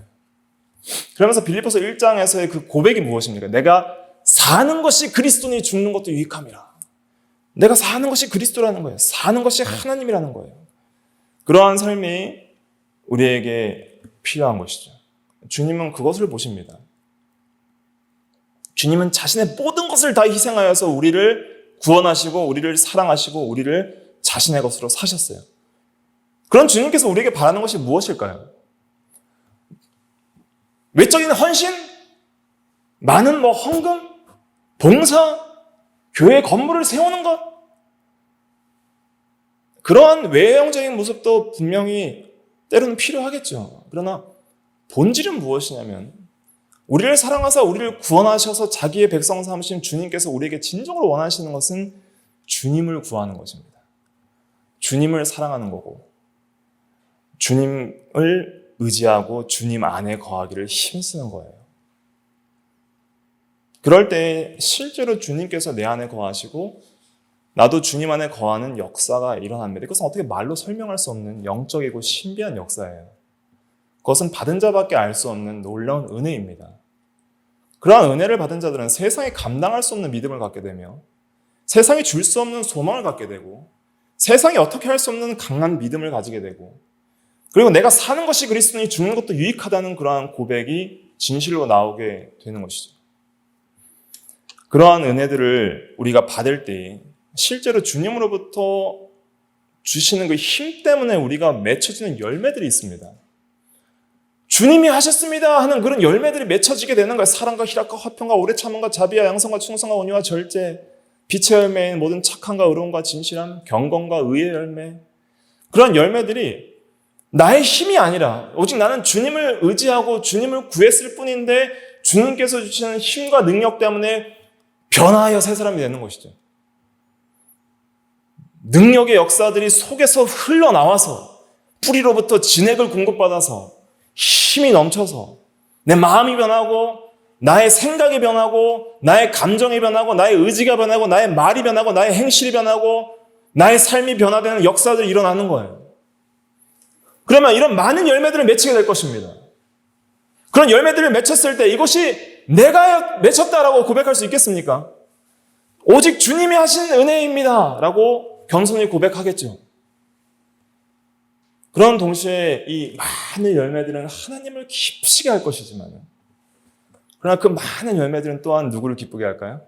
그러면서 빌립보서 1장에서의 그 고백이 무엇입니까? 내가 사는 것이 그리스도니 죽는 것도 유익함이라. 내가 사는 것이 그리스도라는 거예요. 사는 것이 하나님이라는 거예요. 그러한 삶이 우리에게 필요한 것이죠. 주님은 그것을 보십니다. 주님은 자신의 모든 것을 다 희생하여서 우리를 구원하시고 우리를 사랑하시고 우리를 자신의 것으로 사셨어요. 그런 주님께서 우리에게 바라는 것이 무엇일까요? 외적인 헌신? 많은 헌금? 봉사? 교회 건물을 세우는 것? 그러한 외형적인 모습도 분명히 때로는 필요하겠죠. 그러나 본질은 무엇이냐면 우리를 사랑하사 우리를 구원하셔서 자기의 백성 삼으신 주님께서 우리에게 진정으로 원하시는 것은 주님을 구하는 것입니다. 주님을 사랑하는 거고 주님을 의지하고 주님 안에 거하기를 힘쓰는 거예요. 그럴 때 실제로 주님께서 내 안에 거하시고 나도 주님 안에 거하는 역사가 일어납니다. 이것은 어떻게 말로 설명할 수 없는 영적이고 신비한 역사예요. 그것은 받은 자밖에 알 수 없는 놀라운 은혜입니다. 그러한 은혜를 받은 자들은 세상이 감당할 수 없는 믿음을 갖게 되며 세상이 줄 수 없는 소망을 갖게 되고 세상이 어떻게 할 수 없는 강한 믿음을 가지게 되고 그리고 내가 사는 것이 그리스도니 죽는 것도 유익하다는 그러한 고백이 진실로 나오게 되는 것이죠. 그러한 은혜들을 우리가 받을 때 실제로 주님으로부터 주시는 그 힘 때문에 우리가 맺혀지는 열매들이 있습니다. 주님이 하셨습니다 하는 그런 열매들이 맺혀지게 되는 거예요. 사랑과 희락과 화평과 오래 참음과 자비와 양성과 충성과 온유와 절제, 빛의 열매인 모든 착함과 의로움과 진실함, 경건과 의의 열매. 그런 열매들이 나의 힘이 아니라 오직 나는 주님을 의지하고 주님을 구했을 뿐인데 주님께서 주시는 힘과 능력 때문에 변화하여 새 사람이 되는 것이죠. 능력의 역사들이 속에서 흘러나와서 뿌리로부터 진액을 공급받아서 힘이 넘쳐서 내 마음이 변하고 나의 생각이 변하고 나의 감정이 변하고 나의 의지가 변하고 나의 말이 변하고 나의 행실이 변하고 나의 삶이 변화되는 역사들이 일어나는 거예요. 그러면 이런 많은 열매들을 맺히게 될 것입니다. 그런 열매들을 맺혔을 때 이것이 내가 맺혔다라고 고백할 수 있겠습니까? 오직 주님이 하신 은혜입니다 라고 겸손히 고백하겠죠. 그런 동시에 이 많은 열매들은 하나님을 기쁘시게 할 것이지만 그러나 그 많은 열매들은 또한 누구를 기쁘게 할까요?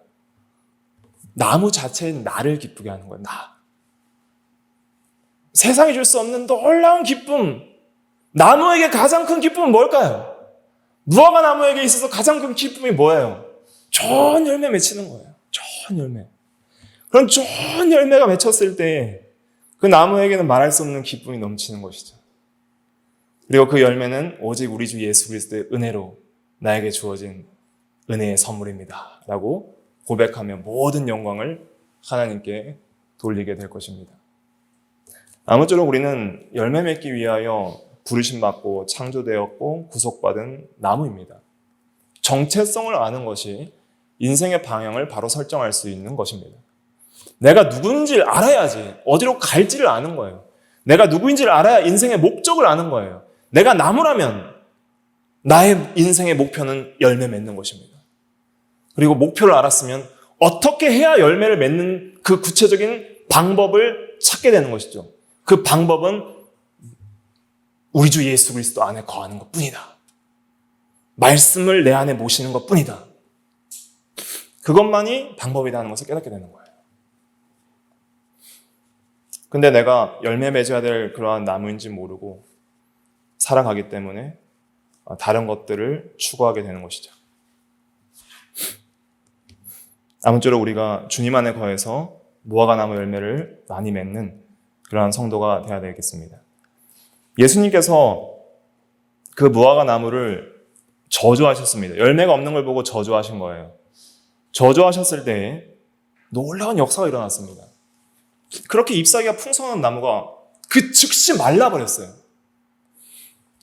나무 자체인 나를 기쁘게 하는 거예요. 나. 세상이 줄 수 없는 놀라운 기쁨. 나무에게 가장 큰 기쁨은 뭘까요? 무화과 나무에게 있어서 가장 큰 기쁨이 뭐예요? 좋은 열매 맺히는 거예요. 좋은 열매. 그런 좋은 열매가 맺혔을 때 그 나무에게는 말할 수 없는 기쁨이 넘치는 것이죠. 그리고 그 열매는 오직 우리 주 예수 그리스도의 은혜로 나에게 주어진 은혜의 선물입니다 라고 고백하며 모든 영광을 하나님께 돌리게 될 것입니다. 아무쪼록 우리는 열매 맺기 위하여 부르심받고 창조되었고 구속받은 나무입니다. 정체성을 아는 것이 인생의 방향을 바로 설정할 수 있는 것입니다. 내가 누구인지를 알아야지 어디로 갈지를 아는 거예요. 내가 누구인지를 알아야 인생의 목적을 아는 거예요. 내가 나무라면 나의 인생의 목표는 열매 맺는 것입니다. 그리고 목표를 알았으면 어떻게 해야 열매를 맺는 그 구체적인 방법을 찾게 되는 것이죠. 그 방법은 우리 주 예수 그리스도 안에 거하는 것뿐이다. 말씀을 내 안에 모시는 것뿐이다. 그것만이 방법이라는 것을 깨닫게 되는 거예요. 근데 내가 열매 맺어야 될 그러한 나무인지 모르고 살아가기 때문에 다른 것들을 추구하게 되는 것이죠. 아무쪼록 우리가 주님 안에 거해서 무화과 나무 열매를 많이 맺는 그러한 성도가 되어야 되겠습니다. 예수님께서 그 무화과 나무를 저주하셨습니다. 열매가 없는 걸 보고 저주하신 거예요. 저주하셨을 때에 놀라운 역사가 일어났습니다. 그렇게 잎사귀가 풍성한 나무가 그 즉시 말라버렸어요.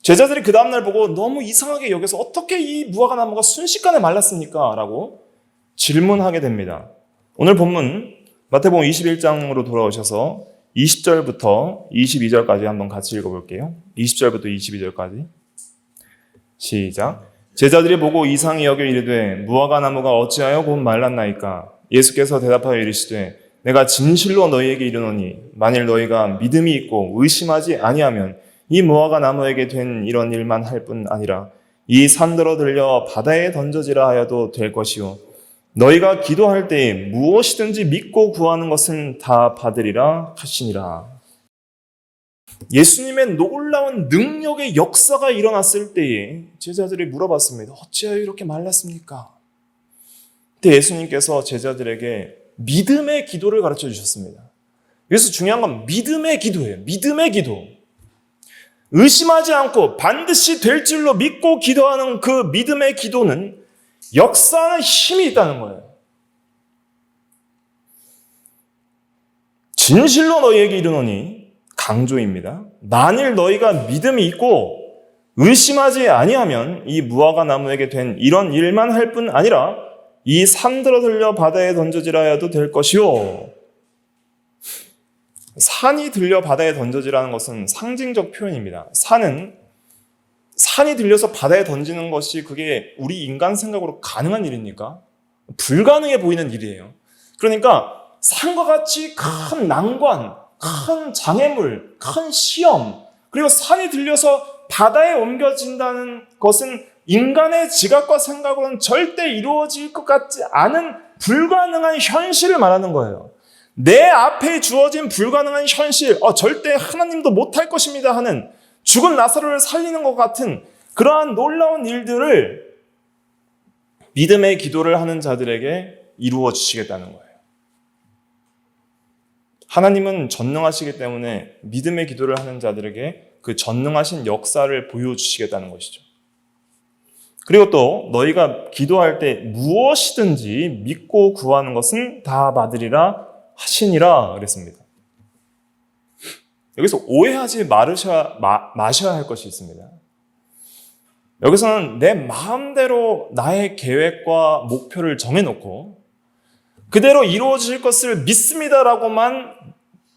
제자들이 그 다음날 보고 너무 이상하게 여겨서 어떻게 이 무화과 나무가 순식간에 말랐습니까? 라고 질문하게 됩니다. 오늘 본문 마태복음 21장으로 돌아오셔서 20절부터 22절까지 한번 같이 읽어볼게요. 20절부터 22절까지 시작. 제자들이 보고 이상히 여겨 이르되 무화과 나무가 어찌하여 곧 말랐나이까? 예수께서 대답하여 이르시되 내가 진실로 너희에게 이르노니 만일 너희가 믿음이 있고 의심하지 아니하면 이 무화과 나무에게 된 이런 일만 할 뿐 아니라 이 산더러 들려 바다에 던져지라 하여도 될 것이요 너희가 기도할 때에 무엇이든지 믿고 구하는 것은 다 받으리라 하시니라. 예수님의 놀라운 능력의 역사가 일어났을 때에 제자들이 물어봤습니다. 어찌하여 이렇게 말랐습니까? 그때 예수님께서 제자들에게 믿음의 기도를 가르쳐 주셨습니다. 그래서 중요한 건 믿음의 기도예요. 믿음의 기도. 의심하지 않고 반드시 될 줄로 믿고 기도하는 그 믿음의 기도는 역사하는 힘이 있다는 거예요. 진실로 너희에게 이르노니 강조입니다. 만일 너희가 믿음이 있고 의심하지 아니하면 이 무화과 나무에게 된 이런 일만 할 뿐 아니라 이 산들어 들려 바다에 던져지라 해도 될 것이요. 산이 들려 바다에 던져지라는 것은 상징적 표현입니다. 산이 들려서 바다에 던지는 것이 그게 우리 인간 생각으로 가능한 일입니까? 불가능해 보이는 일이에요. 그러니까 산과 같이 큰 난관, 큰 장애물, 큰 시험, 그리고 산이 들려서 바다에 옮겨진다는 것은 인간의 지각과 생각으로는 절대 이루어질 것 같지 않은 불가능한 현실을 말하는 거예요. 내 앞에 주어진 불가능한 현실, 절대 하나님도 못할 것입니다 하는 죽은 나사로를 살리는 것 같은 그러한 놀라운 일들을 믿음의 기도를 하는 자들에게 이루어 주시겠다는 거예요. 하나님은 전능하시기 때문에 믿음의 기도를 하는 자들에게 그 전능하신 역사를 보여주시겠다는 것이죠. 그리고 또 너희가 기도할 때 무엇이든지 믿고 구하는 것은 다 받으리라 하시니라 그랬습니다. 여기서 오해하지 마셔야 할 것이 있습니다. 여기서는 내 마음대로 나의 계획과 목표를 정해놓고 그대로 이루어질 것을 믿습니다라고만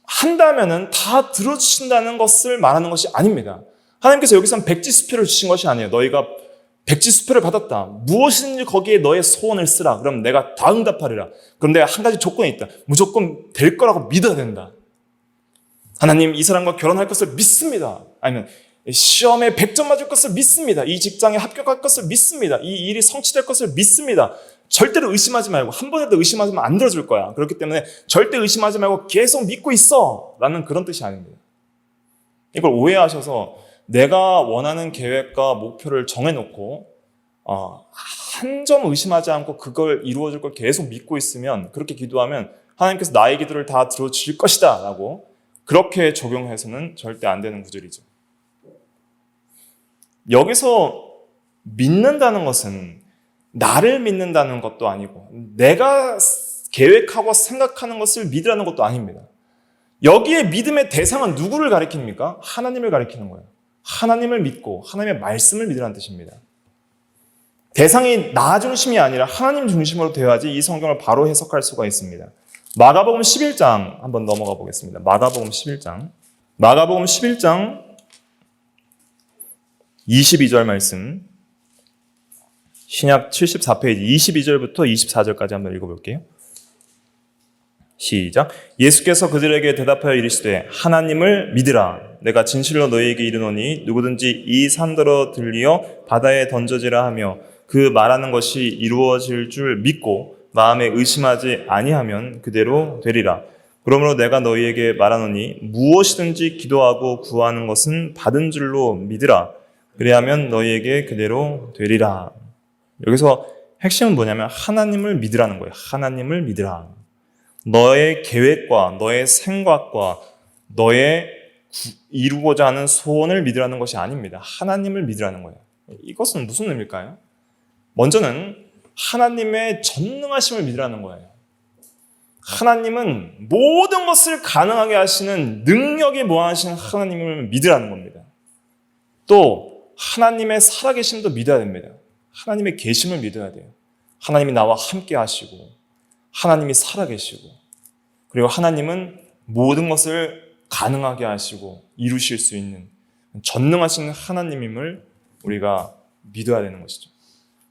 한다면은 다 들어주신다는 것을 말하는 것이 아닙니다. 하나님께서 여기서는 백지수표를 주신 것이 아니에요. 너희가 백지수표를 받았다. 무엇이든지 거기에 너의 소원을 쓰라. 그럼 내가 다 응답하리라. 그럼 내가 한 가지 조건이 있다. 무조건 될 거라고 믿어야 된다. 하나님 이 사람과 결혼할 것을 믿습니다. 아니면 시험에 100점 맞을 것을 믿습니다. 이 직장에 합격할 것을 믿습니다. 이 일이 성취될 것을 믿습니다. 절대로 의심하지 말고 한 번이라도 의심하면 안 들어줄 거야. 그렇기 때문에 절대 의심하지 말고 계속 믿고 있어 라는 그런 뜻이 아닙니다. 이걸 오해하셔서 내가 원하는 계획과 목표를 정해놓고 한 점 의심하지 않고 그걸 이루어질 걸 계속 믿고 있으면 그렇게 기도하면 하나님께서 나의 기도를 다 들어줄 것이다 라고 그렇게 적용해서는 절대 안 되는 구절이죠. 여기서 믿는다는 것은 나를 믿는다는 것도 아니고 내가 계획하고 생각하는 것을 믿으라는 것도 아닙니다. 여기에 믿음의 대상은 누구를 가리킵니까? 하나님을 가리키는 거예요. 하나님을 믿고 하나님의 말씀을 믿으라는 뜻입니다. 대상이 나 중심이 아니라 하나님 중심으로 되어야지 이 성경을 바로 해석할 수가 있습니다. 마가복음 11장 한번 넘어가 보겠습니다. 마가복음 11장 22절 말씀 신약 74페이지 22절부터 24절까지 한번 읽어볼게요. 시작. 예수께서 그들에게 대답하여 이르시되 하나님을 믿으라. 내가 진실로 너희에게 이르노니 누구든지 이 산더러 들리어 바다에 던져지라 하며 그 말하는 것이 이루어질 줄 믿고 마음에 의심하지 아니하면 그대로 되리라. 그러므로 내가 너희에게 말하노니 무엇이든지 기도하고 구하는 것은 받은 줄로 믿으라. 그리하면 너희에게 그대로 되리라. 여기서 핵심은 뭐냐면 하나님을 믿으라는 거예요. 하나님을 믿으라. 너의 계획과 너의 생각과 너의 이루고자 하는 소원을 믿으라는 것이 아닙니다. 하나님을 믿으라는 거예요. 이것은 무슨 의미일까요? 먼저는 하나님의 전능하심을 믿으라는 거예요. 하나님은 모든 것을 가능하게 하시는 능력이 무한하신 하나님을 믿으라는 겁니다. 또 하나님의 살아계심도 믿어야 됩니다. 하나님의 계심을 믿어야 돼요. 하나님이 나와 함께 하시고 하나님이 살아계시고 그리고 하나님은 모든 것을 가능하게 하시고 이루실 수 있는 전능하신 하나님임을 우리가 믿어야 되는 것이죠.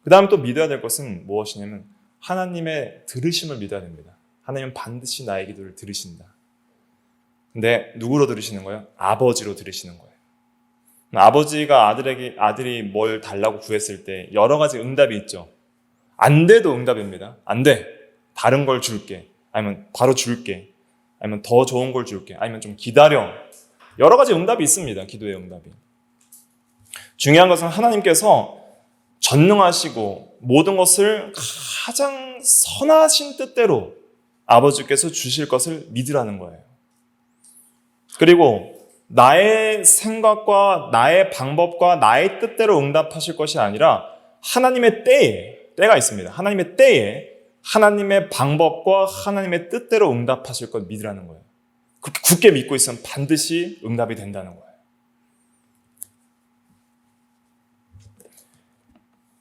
그 다음 또 믿어야 될 것은 무엇이냐면 하나님의 들으심을 믿어야 됩니다. 하나님은 반드시 나의 기도를 들으신다. 근데 누구로 들으시는 거예요? 아버지로 들으시는 거예요. 아버지가 아들이 뭘 달라고 구했을 때 여러 가지 응답이 있죠. 안 돼도 응답입니다. 안 돼. 다른 걸 줄게. 아니면 바로 줄게. 아니면 더 좋은 걸 줄게. 아니면 좀 기다려. 여러 가지 응답이 있습니다. 기도의 응답이. 중요한 것은 하나님께서 전능하시고 모든 것을 가장 선하신 뜻대로 아버지께서 주실 것을 믿으라는 거예요. 그리고 나의 생각과 나의 방법과 나의 뜻대로 응답하실 것이 아니라 하나님의 때가 있습니다. 하나님의 때에 하나님의 방법과 하나님의 뜻대로 응답하실 것 믿으라는 거예요. 그렇게 굳게 믿고 있으면 반드시 응답이 된다는 거예요.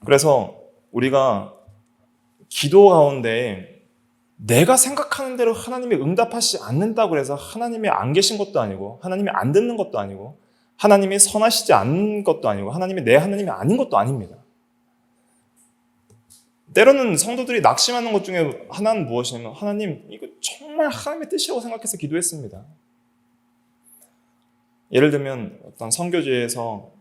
그래서 우리가 기도 가운데 내가 생각하는 대로 하나님이 응답하시지 않는다고 해서 하나님이 안 계신 것도 아니고 하나님이 안 듣는 것도 아니고 하나님이 선하시지 않은 것도 아니고 하나님이 내 하나님이 아닌 것도 아닙니다. 때로는 성도들이 낙심하는 것 중에 하나는 무엇이냐면 하나님 이거 정말 하나님의 뜻이라고 생각해서 기도했습니다. 예를 들면 어떤 선교지에서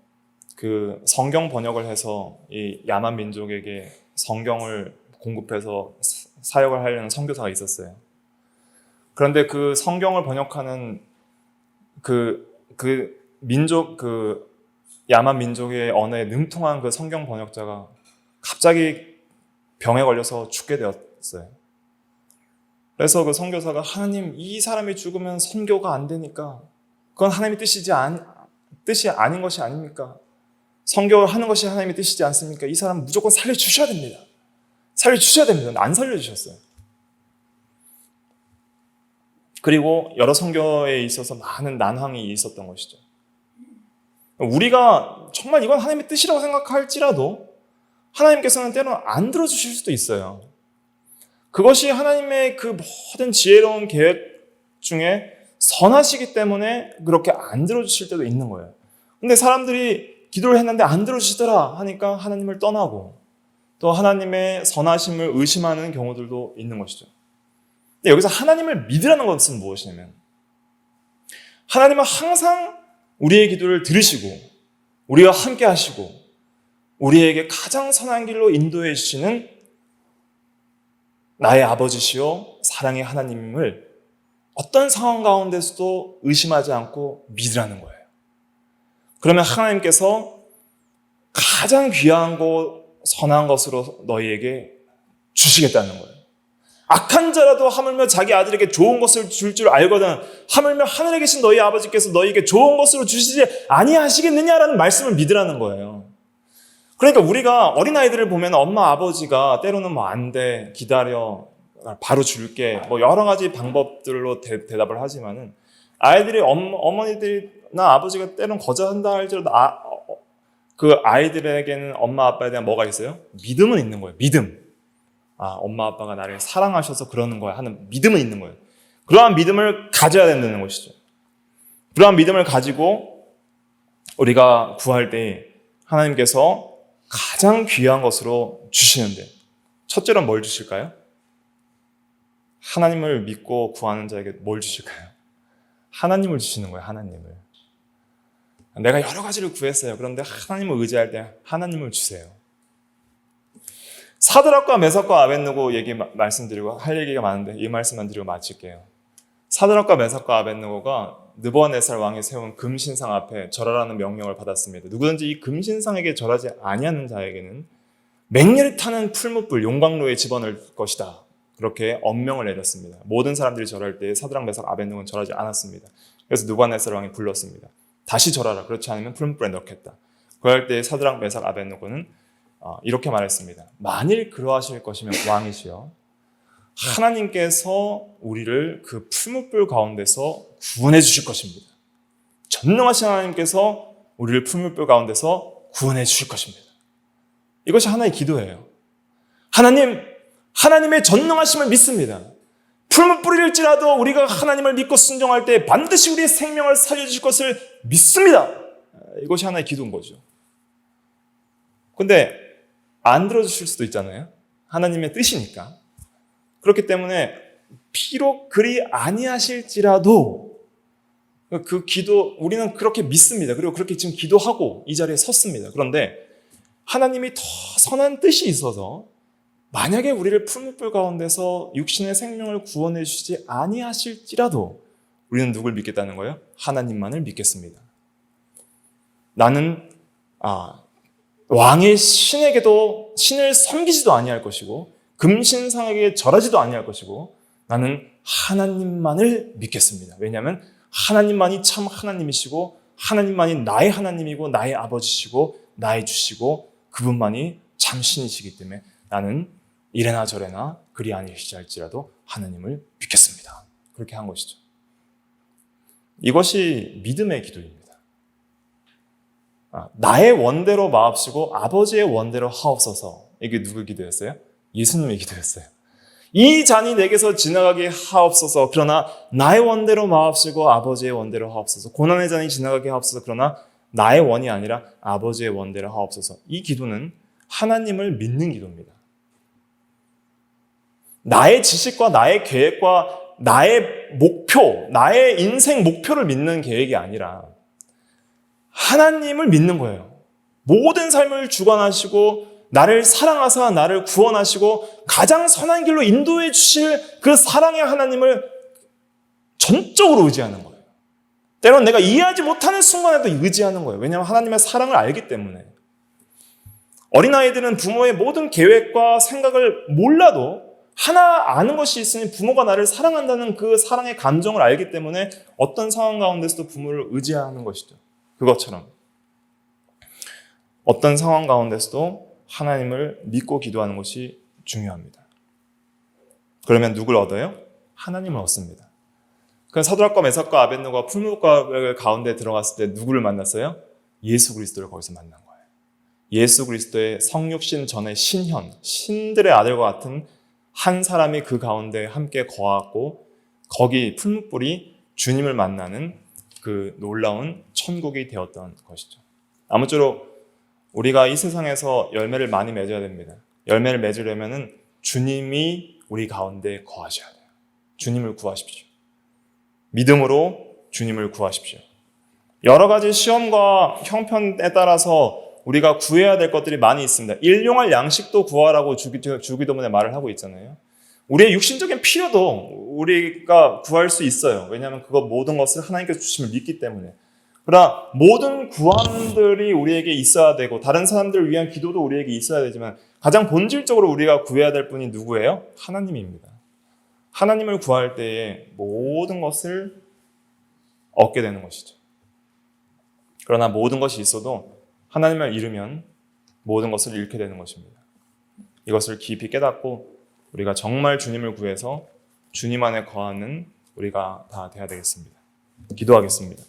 그 성경 번역을 해서 이 야만 민족에게 성경을 공급해서 사역을 하려는 선교사가 있었어요. 그런데 그 성경을 번역하는 그 민족, 그 야만 민족의 언어에 능통한 그 성경 번역자가 갑자기 병에 걸려서 죽게 되었어요. 그래서 그 선교사가 하나님 이 사람이 죽으면 선교가 안 되니까 그건 하나님의 뜻이 아닌 것이 아닙니까? 선교를 하는 것이 하나님의 뜻이지 않습니까? 이 사람 무조건 살려주셔야 됩니다. 살려주셔야 됩니다. 안 살려주셨어요. 그리고 여러 선교에 있어서 많은 난항이 있었던 것이죠. 우리가 정말 이건 하나님의 뜻이라고 생각할지라도 하나님께서는 때로는 안 들어주실 수도 있어요. 그것이 하나님의 그 모든 지혜로운 계획 중에 선하시기 때문에 그렇게 안 들어주실 때도 있는 거예요. 근데 사람들이 기도를 했는데 안 들어주시더라 하니까 하나님을 떠나고 또 하나님의 선하심을 의심하는 경우들도 있는 것이죠. 근데 여기서 하나님을 믿으라는 것은 무엇이냐면 하나님은 항상 우리의 기도를 들으시고 우리와 함께 하시고 우리에게 가장 선한 길로 인도해 주시는 나의 아버지시요 사랑의 하나님을 어떤 상황 가운데서도 의심하지 않고 믿으라는 거예요. 그러면 하나님께서 가장 귀한 것, 선한 것으로 너희에게 주시겠다는 거예요. 악한 자라도 하물며 자기 아들에게 좋은 것을 줄 줄 알거든 하물며 하늘에 계신 너희 아버지께서 너희에게 좋은 것으로 주시지 아니하시겠느냐라는 말씀을 믿으라는 거예요. 그러니까 우리가 어린아이들을 보면 엄마 아버지가 때로는 뭐 안 돼, 기다려, 바로 줄게 뭐 여러 가지 방법들로 대답을 하지만은 아이들이 어머니들이나 아버지가 때로는 거절한다 할지라도 그 아이들에게는 엄마 아빠에 대한 뭐가 있어요? 믿음은 있는 거예요. 믿음. 엄마 아빠가 나를 사랑하셔서 그러는 거야 하는 믿음은 있는 거예요. 그러한 믿음을 가져야 된다는 것이죠. 그러한 믿음을 가지고 우리가 구할 때 하나님께서 가장 귀한 것으로 주시는데 첫째로 뭘 주실까요? 하나님을 믿고 구하는 자에게 뭘 주실까요? 하나님을 주시는 거예요. 하나님을. 내가 여러 가지를 구했어요. 그런데 하나님을 의지할 때 하나님을 주세요. 사드락과 메삭과 아벳느고 말씀드리고 할 얘기가 많은데 이 말씀만 드리고 마칠게요. 사드락과 메삭과 아벳느고가 느부갓네살 왕이 세운 금신상 앞에 절하라는 명령을 받았습니다. 누구든지 이 금신상에게 절하지 아니하는 자에게는 맹렬히 타는 풀무불 용광로에 집어넣을 것이다. 그렇게 엄명을 내렸습니다. 모든 사람들이 절할 때 사드락, 메삭, 아벳느고는 절하지 않았습니다. 그래서 느부갓네살 왕이 불렀습니다. 다시 절하라. 그렇지 않으면 풀무불에 넣겠다. 그럴 때 사드락, 메삭, 아벳느고는 이렇게 말했습니다. 만일 그러하실 것이면 왕이시여 하나님께서 우리를 그 풀무불 가운데서 구원해 주실 것입니다. 전능하신 하나님께서 우리를 풀무불 가운데서 구원해 주실 것입니다. 이것이 하나의 기도예요. 하나님의 전능하심을 믿습니다. 풀무불일지라도 우리가 하나님을 믿고 순종할 때 반드시 우리의 생명을 살려주실 것을 믿습니다. 이것이 하나의 기도인 거죠. 근데 안 들어주실 수도 있잖아요. 하나님의 뜻이니까. 그렇기 때문에 비록 그리 아니하실지라도 그 기도 우리는 그렇게 믿습니다. 그리고 그렇게 지금 기도하고 이 자리에 섰습니다. 그런데 하나님이 더 선한 뜻이 있어서 만약에 우리를 풀무불 가운데서 육신의 생명을 구원해 주시지 아니하실지라도 우리는 누굴 믿겠다는 거예요? 하나님만을 믿겠습니다. 나는 왕의 신에게도 신을 섬기지도 아니할 것이고 금신상에게 절하지도 아니할 것이고 나는 하나님만을 믿겠습니다. 왜냐하면 하나님만이 참 하나님이시고 하나님만이 나의 하나님이고 나의 아버지시고 나의 주시고 그분만이 참 신이시기 때문에 나는 이래나 저래나 그리 아니실지라도 하나님을 믿겠습니다. 그렇게 한 것이죠. 이것이 믿음의 기도입니다. 나의 원대로 마옵시고 아버지의 원대로 하옵소서. 이게 누구 기도였어요? 예수님의 기도였어요. 이 잔이 내게서 지나가게 하옵소서. 그러나 나의 원대로 마옵시고 아버지의 원대로 하옵소서. 고난의 잔이 지나가게 하옵소서. 그러나 나의 원이 아니라 아버지의 원대로 하옵소서. 이 기도는 하나님을 믿는 기도입니다. 나의 지식과 나의 계획과 나의 목표, 나의 인생 목표를 믿는 계획이 아니라 하나님을 믿는 거예요. 모든 삶을 주관하시고 나를 사랑하사 나를 구원하시고 가장 선한 길로 인도해 주실 그 사랑의 하나님을 전적으로 의지하는 거예요. 때로는 내가 이해하지 못하는 순간에도 의지하는 거예요. 왜냐하면 하나님의 사랑을 알기 때문에. 어린아이들은 부모의 모든 계획과 생각을 몰라도 하나 아는 것이 있으니 부모가 나를 사랑한다는 그 사랑의 감정을 알기 때문에 어떤 상황 가운데서도 부모를 의지하는 것이죠. 그것처럼 어떤 상황 가운데서도 하나님을 믿고 기도하는 것이 중요합니다. 그러면 누굴 얻어요? 하나님을 얻습니다. 그 사드락과 메삭과 아벳느고가 풀무불 가운데 들어갔을 때 누구를 만났어요? 예수 그리스도를 거기서 만난 거예요. 예수 그리스도의 성육신 전의 신현, 신들의 아들과 같은 한 사람이 그 가운데 함께 거하고 거기 풀무불이 주님을 만나는 그 놀라운 천국이 되었던 것이죠. 아무쪼록 우리가 이 세상에서 열매를 많이 맺어야 됩니다. 열매를 맺으려면 주님이 우리 가운데 거하셔야 돼요. 주님을 구하십시오. 믿음으로 주님을 구하십시오. 여러 가지 시험과 형편에 따라서 우리가 구해야 될 것들이 많이 있습니다. 일용할 양식도 구하라고 주기도문에 말을 하고 있잖아요. 우리의 육신적인 필요도 우리가 구할 수 있어요. 왜냐하면 그거 모든 것을 하나님께서 주심을 믿기 때문에. 그러나 모든 구함들이 우리에게 있어야 되고 다른 사람들을 위한 기도도 우리에게 있어야 되지만 가장 본질적으로 우리가 구해야 될 분이 누구예요? 하나님입니다. 하나님을 구할 때에 모든 것을 얻게 되는 것이죠. 그러나 모든 것이 있어도 하나님을 잃으면 모든 것을 잃게 되는 것입니다. 이것을 깊이 깨닫고 우리가 정말 주님을 구해서 주님 안에 거하는 우리가 다 되어야 되겠습니다. 기도하겠습니다.